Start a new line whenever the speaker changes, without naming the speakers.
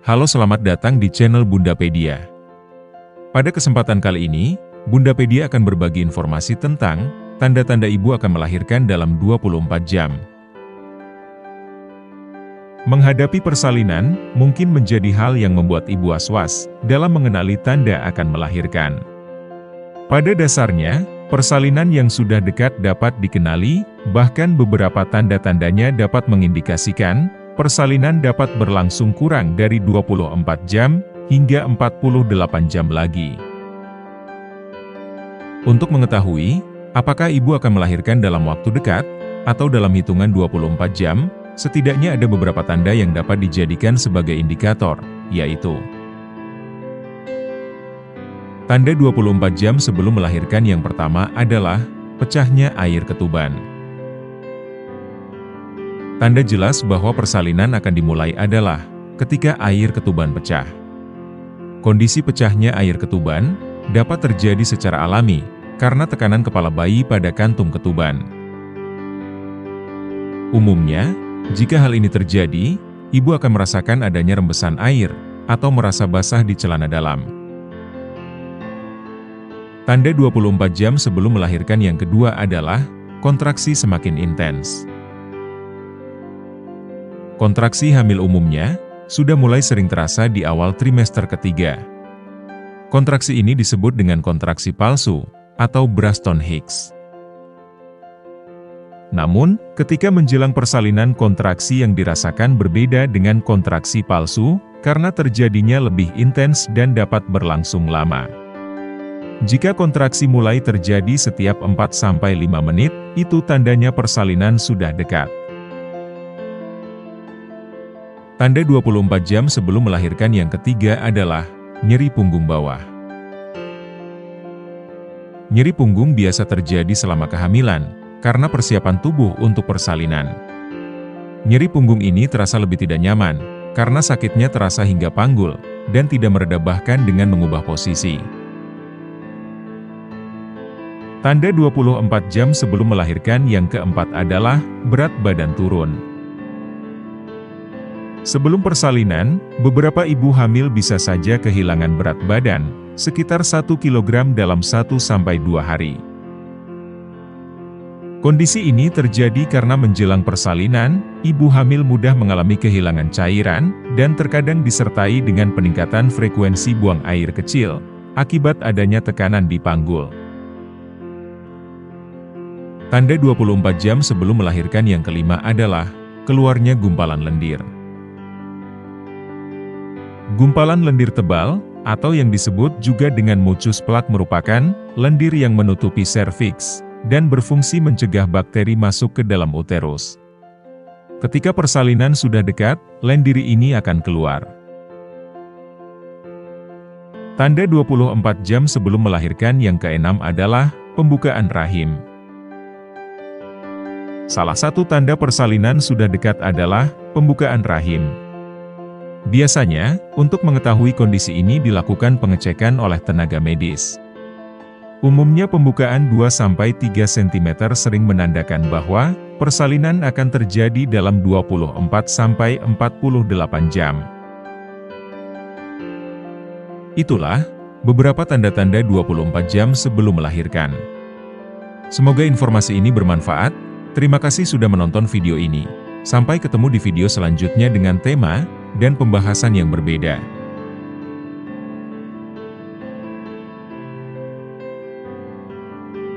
Halo, selamat datang di channel Bundapedia. Pada kesempatan kali ini, Bundapedia akan berbagi informasi tentang tanda-tanda ibu akan melahirkan dalam 24 jam. Menghadapi persalinan mungkin menjadi hal yang membuat ibu was-was dalam mengenali tanda akan melahirkan. Pada dasarnya, persalinan yang sudah dekat dapat dikenali, bahkan beberapa tanda-tandanya dapat mengindikasikan persalinan dapat berlangsung kurang dari 24 jam hingga 48 jam lagi. Untuk mengetahui apakah ibu akan melahirkan dalam waktu dekat atau dalam hitungan 24 jam, setidaknya ada beberapa tanda yang dapat dijadikan sebagai indikator, yaitu tanda 24 jam sebelum melahirkan. Yang pertama adalah pecahnya air ketuban. Tanda jelas bahwa persalinan akan dimulai adalah ketika air ketuban pecah. Kondisi pecahnya air ketuban dapat terjadi secara alami karena tekanan kepala bayi pada kantung ketuban. Umumnya, jika hal ini terjadi, ibu akan merasakan adanya rembesan air atau merasa basah di celana dalam. Tanda 24 jam sebelum melahirkan yang kedua adalah kontraksi semakin intens. Kontraksi hamil umumnya sudah mulai sering terasa di awal trimester ketiga. Kontraksi ini disebut dengan kontraksi palsu atau Braxton Hicks. Namun, ketika menjelang persalinan, kontraksi yang dirasakan berbeda dengan kontraksi palsu karena terjadinya lebih intens dan dapat berlangsung lama. Jika kontraksi mulai terjadi setiap 4-5 menit, itu tandanya persalinan sudah dekat. Tanda 24 jam sebelum melahirkan yang ketiga adalah nyeri punggung bawah. Nyeri punggung biasa terjadi selama kehamilan, karena persiapan tubuh untuk persalinan. Nyeri punggung ini terasa lebih tidak nyaman, karena sakitnya terasa hingga panggul, dan tidak mereda bahkan dengan mengubah posisi. Tanda 24 jam sebelum melahirkan yang keempat adalah berat badan turun. Sebelum persalinan, beberapa ibu hamil bisa saja kehilangan berat badan, sekitar 1 kg dalam 1-2 hari. Kondisi ini terjadi karena menjelang persalinan, ibu hamil mudah mengalami kehilangan cairan, dan terkadang disertai dengan peningkatan frekuensi buang air kecil, akibat adanya tekanan di panggul. Tanda 24 jam sebelum melahirkan yang kelima adalah keluarnya gumpalan lendir. Gumpalan lendir tebal, atau yang disebut juga dengan mucus plak, merupakan lendir yang menutupi serviks dan berfungsi mencegah bakteri masuk ke dalam uterus. Ketika persalinan sudah dekat, lendir ini akan keluar. Tanda 24 jam sebelum melahirkan yang keenam adalah pembukaan rahim. Salah satu tanda persalinan sudah dekat adalah pembukaan rahim. Biasanya, untuk mengetahui kondisi ini dilakukan pengecekan oleh tenaga medis. Umumnya pembukaan 2-3 cm sering menandakan bahwa persalinan akan terjadi dalam 24-48 jam. Itulah beberapa tanda-tanda 24 jam sebelum melahirkan. Semoga informasi ini bermanfaat. Terima kasih sudah menonton video ini. Sampai ketemu di video selanjutnya dengan tema dan pembahasan yang berbeda.